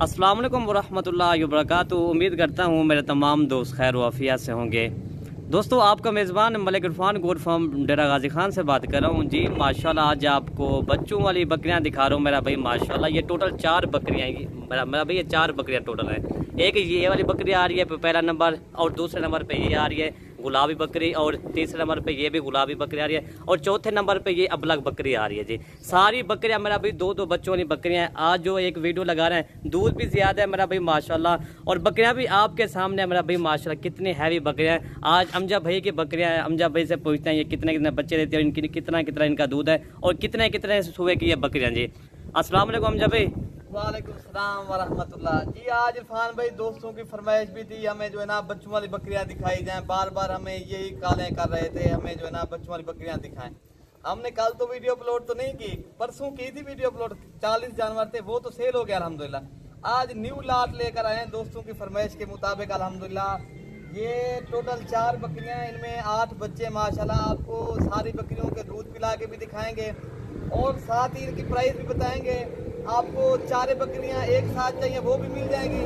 अस्सलाम वालेकुम वरहमतुल्लाहि वबरकातुहू। उम्मीद करता हूँ मेरे तमाम दोस्त खैर वाफियत से होंगे। दोस्तों, आपका मेज़बान मलिक इरफान गोट फार्म डेरा गाजी खान से बात कर रहा हूँ जी। माशाल्लाह आज आपको बच्चों वाली बकरियाँ दिखा रहा हूँ मेरा भाई। माशाल्लाह ये टोटल 4 बकरियाँ मेरा भाई, ये 4 बकरियाँ टोटल हैं। एक ये वाली बकरी आ रही है पहला नंबर, और दूसरे नंबर पे ये आ रही है गुलाबी बकरी, और तीसरे नंबर पे ये भी गुलाबी बकरी आ रही है, और चौथे नंबर पे ये अबलग बकरी आ रही है जी। सारी बकरियां मेरा भाई दो बच्चों वाली बकरियां हैं। आज जो एक वीडियो लगा रहे हैं, दूध भी ज्यादा है मेरा भाई माशाल्लाह, और बकरियां भी आपके सामने है मेरा भाई माशाल्लाह। कितनी हैवी बकरियां हैं। आज अमजा भाई की बकरियां हैं। अमजा भाई से पूछते हैं ये कितने कितने बच्चे देते हैं, इनकी कितना कितना इनका दूध है, और कितने कितने सुबह की ये बकरियां जी। अस्सलाम वालेकुम अमजा भाई। वालेकुम सलाम वरहमतुल्लाह जी। आज इरफान भाई दोस्तों की फरमाइश भी थी, हमें जो है ना बच्चों वाली बकरियां दिखाई जाएं। बार बार हमें यही कॉलें कर रहे थे, हमें जो है ना बच्चों वाली बकरियां दिखाएं। हमने कल तो वीडियो अपलोड तो नहीं की, परसों की थी वीडियो अपलोड। 40 जानवर थे, वो तो सेल हो गया अल्हम्दुलिल्लाह। आज न्यू लाट लेकर आए हैं दोस्तों की फरमाइश के मुताबिक अल्हम्दुलिल्लाह। ये टोटल 4 बकरियां, इनमें 8 बच्चे माशाल्लाह। आपको सारी बकरियों के दूध पिला के भी दिखाएंगे और साथ ही इनकी प्राइस भी बताएंगे। आपको 4 बकरियां एक साथ चाहिए वो भी मिल जाएंगी।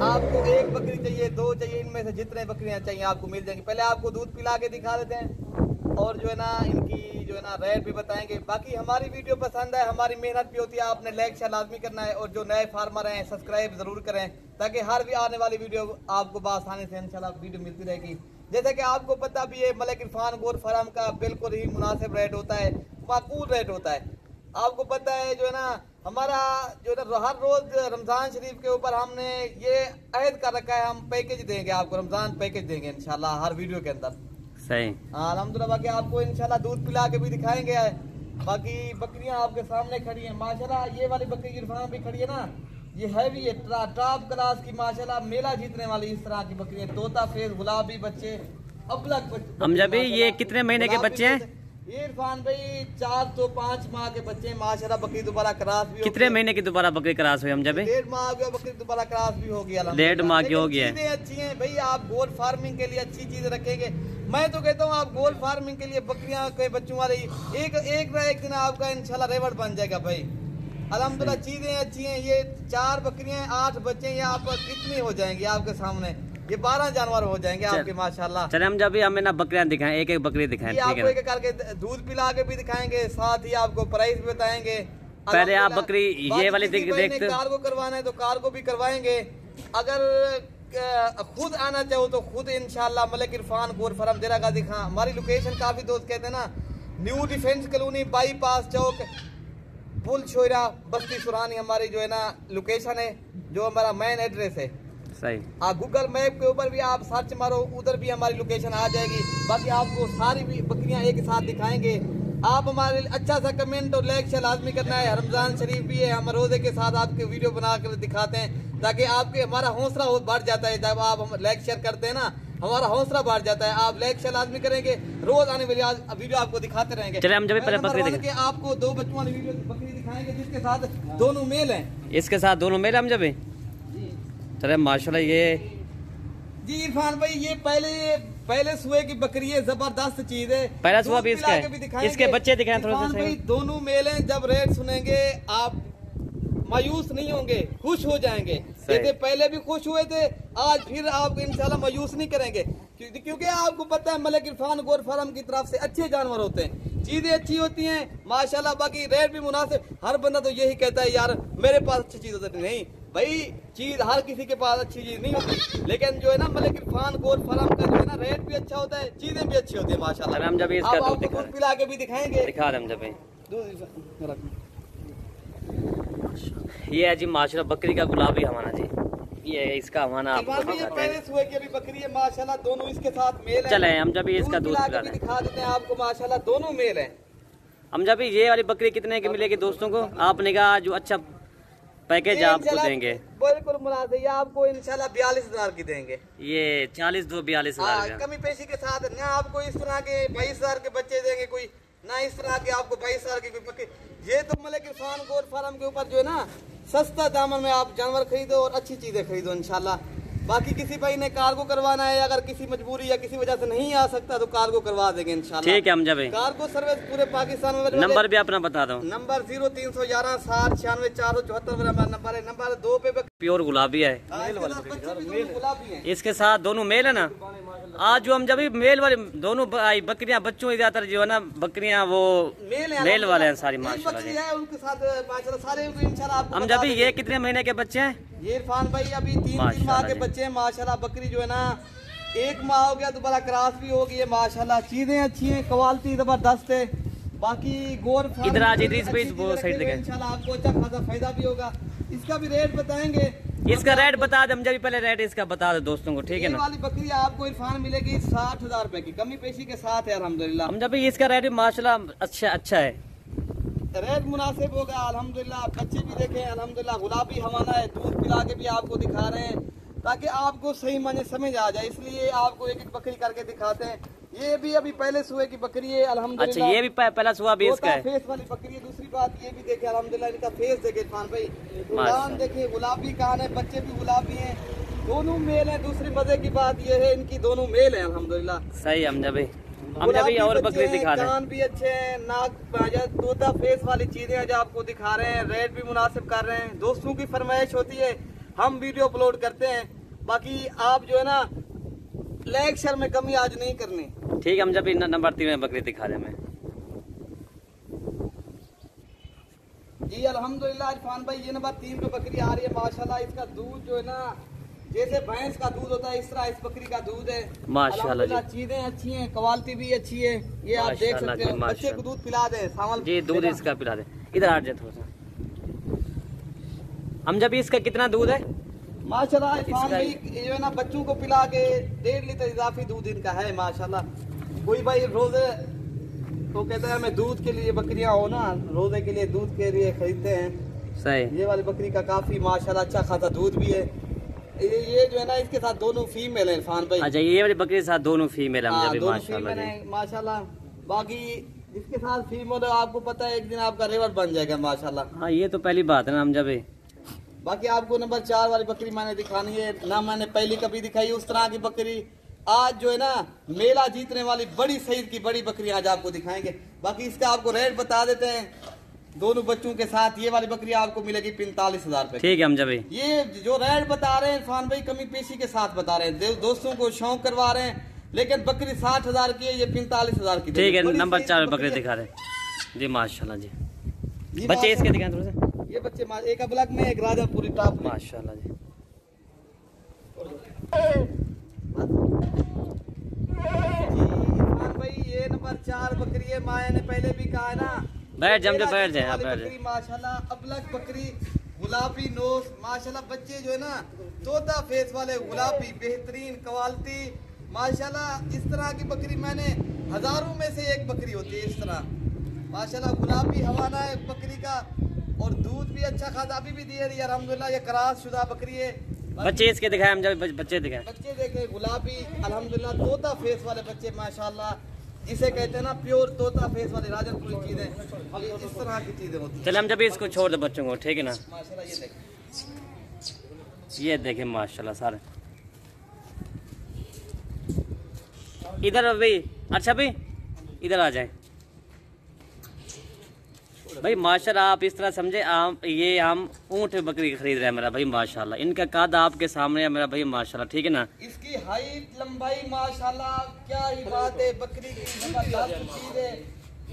आपको 1 बकरी चाहिए, 2 चाहिए, इनमें से जितने बकरियां चाहिए आपको मिल जाएंगी। पहले आपको दूध पिला के दिखा देते हैं और जो है ना इनकी जो है ना रेट भी बताएंगे। बाकी हमारी वीडियो पसंद है, हमारी मेहनत भी होती है, आपने लाइक शेयर लाजमी करना है, और जो नए फार्मर हैं सब्सक्राइब जरूर करें, ताकि हर भी आने वाली वीडियो आपको आसानी से इंशाल्लाह वीडियो मिलती रहेगी। जैसे कि आपको पता भी है, मलिक इरफान गोट फार्म का बिल्कुल ही मुनासिब रेट होता है, माकूल रेट होता है। आपको पता है जो है ना हमारा जो है ना हर रोज रमजान शरीफ के ऊपर हमने ये अहद कर रखा है, हम पैकेज देंगे आपको, रमजान पैकेज देंगे इंशाल्लाह हर वीडियो के अंदर। सही। हाँ अल्हम्दुलिल्लाह। बाकी आपको इंशाल्लाह दूध पिला के भी दिखाएंगे। बाकी बकरियां आपके सामने खड़ी हैं माशाल्लाह। ये वाली बकरी इरफान भी खड़ी है ना, ये हैवी है, टॉप क्लास की माशाल्लाह, मेला जीतने वाली इस तरह की बकरी है। तोता फेस गुलाबी बच्चे, अबलग अमजा भाई ये कितने महीने के बच्चे हैं? ये इरफान भाई 4 तो 5 माह के बच्चे हैं माशाल्लाह। बकरी दोबारा क्रॉस भी कितने महीने की दोबारा बकरी क्रॉस हुई अमजा भाई? 1.5 माह हो गया, बकरी दोबारा क्रॉस भी हो गया। 1.5 माह की हो गया। चीजें अच्छी हैं भाई, आप गोट फार्मिंग के लिए अच्छी चीज रखेंगे। मैं तो कहता हूँ आप गोट फार्मिंग के लिए बकरियां के बच्चों वाले एक दिन आपका इंशाल्लाह रेवड़ बन जाएगा भाई। अल्हम्दुलिल्लाह चीजें अच्छी हैं। ये 4 बकरियां 8 बच्चे, ये आप कितनी हो जाएंगी आपके सामने, ये 12 जानवर हो जाएंगे आपके माशाल्लाह। चले हम जब हमें ना बकरियां दिखाएं, एक एक बकरी दिखाएं, आपको एक करके दूध पिला के भी दिखाएंगे, साथ ही आपको प्राइस भी बताएंगे। पहले आप बकरी ये वाली देखते, कार्गो करवाना है तो कार्गो भी करवाएंगे। अगर खुद आना चाहो तो खुद इंशाल्लाह मलिक इरफान गोट फार्म डेरा गाजी खान। हमारी लोकेशन काफी दोस्त कहते हैं ना, न्यू डिफेंस कॉलोनी, बाईपास चौक, पुल छोरा, बस्ती सुरानी हमारी जो है ना लोकेशन है, जो हमारा मेन एड्रेस है। सही। आप गूगल मैप के ऊपर भी आप सर्च मारो, उधर भी हमारी लोकेशन आ जाएगी। बाकी आपको सारी भी बकरियां एक साथ दिखाएंगे। आप हमारे अच्छा सा कमेंट और लाइक शेयर लाजमी करना है। रमजान शरीफ भी है, हम रोजे के साथ आपके वीडियो बना कर दिखाते हैं, ताकि आपके हमारा हौसला बढ़ जाता है। जब आप हम लाइक शेयर करते हैं ना, हमारा हौसला बढ़ जाता है। आप लाइक शेयर लाजमी करेंगे, रोज आने वाली वीडियो आपको दिखाते रहेंगे। चले हम जब पहले बकरी देखेंगे, आपको 2 बच्चों वाली वीडियो बकरी दिखाएंगे, जिसके साथ दोनों मेल है। इसके साथ दोनों मेल हम जब चले माशाल्लाह। ये जी इरफान भाई ये पहले सुए की बकरी है, जबरदस्त चीज है। पहला सुआ भी इसका है, इसके बच्चे दिखाएं थोड़ा सा। भाई दोनों मेल हैं। जब रेट सुनेंगे आप मायूस नहीं होंगे, खुश हो जाएंगे। जैसे पहले भी खुश हुए थे, आज फिर आप इंशाल्लाह मायूस नहीं करेंगे, क्योंकि आपको पता है मलिक इरफान गोट फार्म की तरफ से अच्छे जानवर होते हैं, चीजें अच्छी होती हैं माशाल्लाह। बाकी रेट भी मुनासिब। हर बंदा तो यही कहता है यार मेरे पास अच्छी चीज होती नहीं भाई, चीज हर किसी के पास अच्छी चीज नहीं होती, लेकिन जो है ना मलिक इरफान गोट फार्म का जो है ना रेट भी अच्छा होता है, चीजें भी अच्छी होती है माशाल्लाह। हम जब इसका दूध पिला के भी दिखाएंगे, दिखा दे हम जब। ये है जी माशाल्लाह बकरी का गुलाबी हमारा जी, ये है इसका हमारा। पहले सुबह की अभी बकरी है माशाल्लाह, दोनों इसके साथ मेल है। चले हम जब इसका दूध पिला दिखा देते हैं आपको माशाल्लाह, दोनों मेल है। हम जब ये वाली बकरी कितने की मिलेगी दोस्तों को? आपने कहा जो अच्छा पैकेज आपको देंगे, बिल्कुल मुनासिब, आपको इंशाल्लाह 42,000 की देंगे। ये 42,000 कमी पेशी के साथ ना। आपको इस तरह के 22,000 के बच्चे देंगे कोई ना, इस तरह के आपको 22,000 की कोई बकरी। ये तो मलिक इरफान गोट फार्म के ऊपर जो है ना सस्ता दामन में आप जानवर खरीदो और अच्छी चीजें खरीदो इंशाल्लाह। बाकी किसी भाई ने कार्गो करवाना है, अगर किसी मजबूरी या किसी वजह से नहीं आ सकता तो कार्गो करवा देंगे इंशाल्लाह। ठीक है हमजा भाई। कार्गो सर्विस पूरे पाकिस्तान में। नंबर भी अपना बता दो। नंबर 0311 60 96 474 मेरा नंबर है। नंबर 2 पे प्योर गुलाबी है, गुलाबी है। इसके साथ दोनों मेल है ना। आज जो हम जब मेल वाले दोनों बकरियां बच्चों ज्यादातर जो है ना बकरियां वो मेल वाले हैं सारी माशाल्लाह। उनके साथ सारे इंशाल्लाह। हम जब ये कितने महीने के बच्चे हैं? ये इरफान भाई अभी 3 माह के बच्चे हैं माशाल्लाह। बकरी जो है ना 1 माह हो गया, दोबारा क्रॉस भी हो गई है माशाल्लाह। चीजें अच्छी हैं, क्वालिटी जबरदस्त है। बाकी गोर इधर आज वो साइड देखें इंशाल्लाह आपको अच्छा खासा फायदा भी होगा। इसका भी रेट बताएंगे। इसका रेट बता दे, हम जब पहले रेट इसका बता दे दोस्तों को, ठीक है ना। वाली बकरी आपको इरफान मिलेगी 60,000 रुपए की, कमी पेशी के साथ है अल्हम्दुलिल्लाह। हम जब इसका रेट माशाल्लाह अच्छा है, रेट मुनासिब होगा अल्हम्दुलिल्लाह। बच्चे भी देखें अल्हम्दुलिल्लाह, गुलाबी हवाना है, दूध पिला के भी आपको दिखा रहे हैं ताकि आपको सही माने समझ आ जाए, इसलिए आपको एक एक बकरी करके दिखाते हैं। ये भी अभी पहले सुए की बकरी है अल्हम्दुलिल्लाह। अच्छा, ये भी पहला सुआ भी इसका है, फेस वाली बकरी है। दूसरी बात ये भी देखे अल्हम्दुलिल्लाह, इनका फेस देखे इरफान भाई, कान देखे गुलाबी कान है, बच्चे भी गुलाबी हैं, दोनों मेल हैं। दूसरी मजे की बात ये है इनकी दोनों मेल है अल्हम्दुलिल्लाह। सही हम जब और बकरी दिखा रहे हैं, कान भी अच्छे हैं, नाक तोता फेस वाली चीजें आज आपको दिखा रहे हैं, रेट भी मुनासिब कर रहे हैं। दोस्तों की फरमाइश होती है, हम वीडियो अपलोड करते हैं। बाकी आप जो है ना लाइक शेयर में कमी आज नहीं करनी। ठीक है, हम जब नंबर 3 में बकरी दिखा रहे हैं जी अल्हम्दुलिल्लाह। इरफान भाई ये नंबर 3 पे बकरी आ रही है माशाल्लाह। इसका दूध जो है ना जैसे भैंस का दूध होता है इस तरह इस बकरी का दूध है माशाल्लाह। चीजें अच्छी हैं, क्वालिटी भी अच्छी है, ये आप देख सकते हो। बच्चे को दूध पिला दे सावल जी, दूध इसका पिला दे। इधर आ जाए थोड़ा सा। हम जब इसका कितना दूध है माशाल्लाह? इरफान भाई जो है ना बच्चों को पिला के 1.5 लीटर इजाफी दूध इनका है माशाल्लाह। कोई भाई रोजे तो कहता है हमें दूध के लिए बकरियां हो ना, रोजे के लिए दूध के लिए खरीदते हैं। सही, ये वाली बकरी का काफी माशाल्लाह अच्छा खासा दूध भी है। ये जो है ना इसके साथ दोनों फीमेल है इरफान भाई। अच्छा, ये वाली बकरी के साथ दोनों फीमेल है माशाल्लाह। बाकी जिसके साथ फीमेल है आपको पता है एक दिन आपका रेवट बन जाएगा माशाल्लाह। हाँ, ये तो पहली बात है ना हम जब। बाकी आपको नंबर 4 वाली बकरी मैंने दिखानी है ना, मैंने पहली कभी दिखाई उस तरह की बकरी। आज जो है ना मेला जीतने वाली बड़ी सईद की बड़ी बकरी आज आपको दिखाएंगे। बाकी इसका आपको रेट बता देते हैं। दोनों बच्चों के साथ ये वाली बकरी आपको मिलेगी 45,000 रुपए। ठीक है हम जब ये जो रेट बता रहे हैं इरफान भाई कमी पेशी के साथ बता रहे हैं, दोस्तों को शौक करवा रहे हैं। लेकिन बकरी 60,000 की है, ये 45,000 की। ठीक है, नंबर 4 बकरी दिखा रहे जी माशाल्लाह जी। बच्चे इसके दिखाएं थोड़ा सा। ये बच्चे एक अबलग में एक राजापुरी टॉप माशाल्लाह जी। इरफान भाई ये नंबर 4 बकरी है। माया ने पहले भी कहा है ना, बैठ जाए बकरी माशाल्लाह अबलग बकरी, गुलाबी नोस माशाल्लाह। बच्चे जो है ना तोता फेस वाले गुलाबी बेहतरीन क्वालिटी माशाल्लाह। इस तरह की बकरी मैंने हजारों में से एक बकरी होती है इस तरह माशाल्लाह। गुलाबी हवाना है बकरी का और दूध भी अच्छा खासा अभी भी दे रही है अल्हम्दुलिल्लाह। ये क्रॉस शुदा बकरी है। बच्चे इसके दिखाए हम जब बच्चे दिखाए, बच्चे देखे गुलाबी अल्हम्दुलिल्लाह तोता फेस वाले बच्चे माशाल्लाह, जिसे कहते हैं ना प्योर तोता फेस वाले राजनपुरी चीजें, इस तरह की चीजें होती हैं। चल हम जब इसको छोड़ दे बच्चों को, ठीक है ना। माशाल्लाह ये देखें माशाल्लाह सारे इधर भाई। अच्छा भाई इधर आ जाए भाई माशाल्लाह। आप इस तरह समझे, ये हम ऊँट बकरी खरीद रहे हैं मेरा भाई माशाल्लाह। इनका कद आपके सामने है मेरा भाई माशाल्लाह, ठीक है ना। इसकी हाइट लंबाई माशाल्लाह क्या ही बात है, बकरी की जबरदस्त चीज है।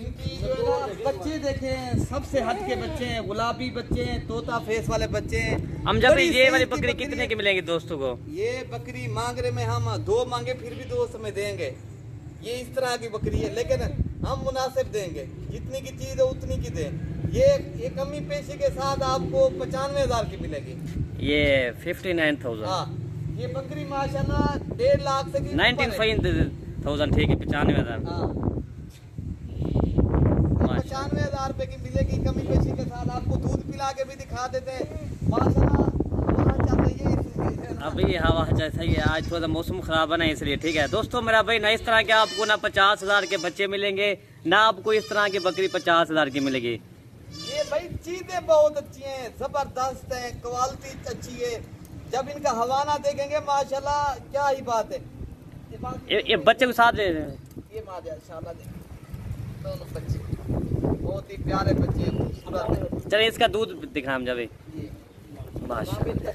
इनकी जो है ना बच्चे देखें सबसे हट के बच्चे हैं, गुलाबी बच्चे हैं, तोता फेस वाले बच्चे हैं। हम जब ये वाली बकरी कितने की मिलेंगी दोस्तों को? ये बकरी मांग रहे में हम 2 मांगे फिर भी 2 समय देंगे। ये इस तरह की बकरी है लेकिन हम मुनासिब देंगे, जितनी की चीज है उतनी की दें। ये कमी पेशी के साथ आपको 95,000 की मिलेगी। ये 59,000। हाँ, ये बकरी माशाल्लाह 1.5 लाख से 95,000। ठीक है, 95,000। 95,000 रुपए की मिलेगी कमी पेशी के साथ। आपको दूध पिला के भी दिखा देते हैं माशाल्लाह। अभी हवा जैसा ही है, आज थोड़ा मौसम खराब है ना इसलिए, ठीक है दोस्तों। मेरा भाई ना इस तरह के आपको ना 50,000 के बच्चे मिलेंगे, ना आपको इस तरह की बकरी 50,000 की मिलेगी। ये भाई चीजें बहुत अच्छी हैं, जबरदस्त हैं, क्वालिटी अच्छी है। जब इनका हवाना देखेंगे माशाल्लाह क्या ही बात है। ये बच्चे को साथ ले रहे हैं। ये माशाल्लाह दोनों बच्चे बहुत ही प्यारे बच्चे हैं, खूबसूरत है। चलिए इसका दूध दिखाएं हम जब माशाल्लाह।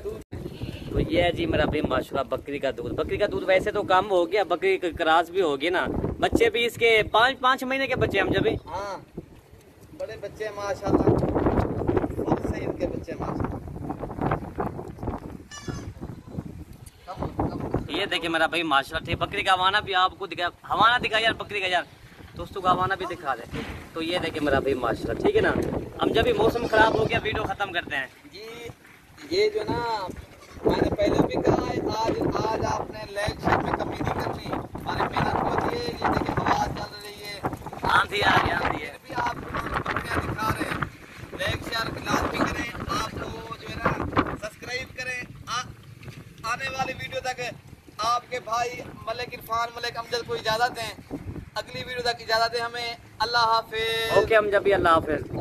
तो ये है जी मेरा भाई माशाल्लाह बकरी का दूध। बकरी का दूध वैसे तो कम हो गया, बकरी का क्रॉस भी हो गया ना। बच्चे भी इसके 5 महीने के बच्चे हम जब। हाँ बड़े बच्चे माशाल्लाह, बहुत सही इनके बच्चे माशाल्लाह। ये देखिए मेरा भाई माशाल्लाह ठीक। बकरी का हवाना भी आपको दिखा, हवाना दिखा यार बकरी का यार, दोस्तों का हवाना भी दिखा दे। तो ये देखिए मेरा भाई माशाल्लाह ठीक है ना। हम जब भी मौसम खराब हो गया वीडियो खत्म करते हैं जी। ये जो ना मैंने पहले भी कहा है, आज आपने लेग शेप में कमी नहीं करनी, हमारी मेहनत होती है। ये देखिए हवा चल रही है, आंधी आ रही है, आंधी है। फिर भी आप बकरियां दिखा रहे हैं। लेग शेयर लाजमी करें, आपको जो है ना सब्सक्राइब करें। आने वाली वीडियो तक आपके भाई मलिक इरफान मलिक अमजद को इजाज़त दें। अगली वीडियो तक इजाज़त दें हमें। अल्लाह हाफिज़। ओके हम जब भी अल्लाह हाफिज़।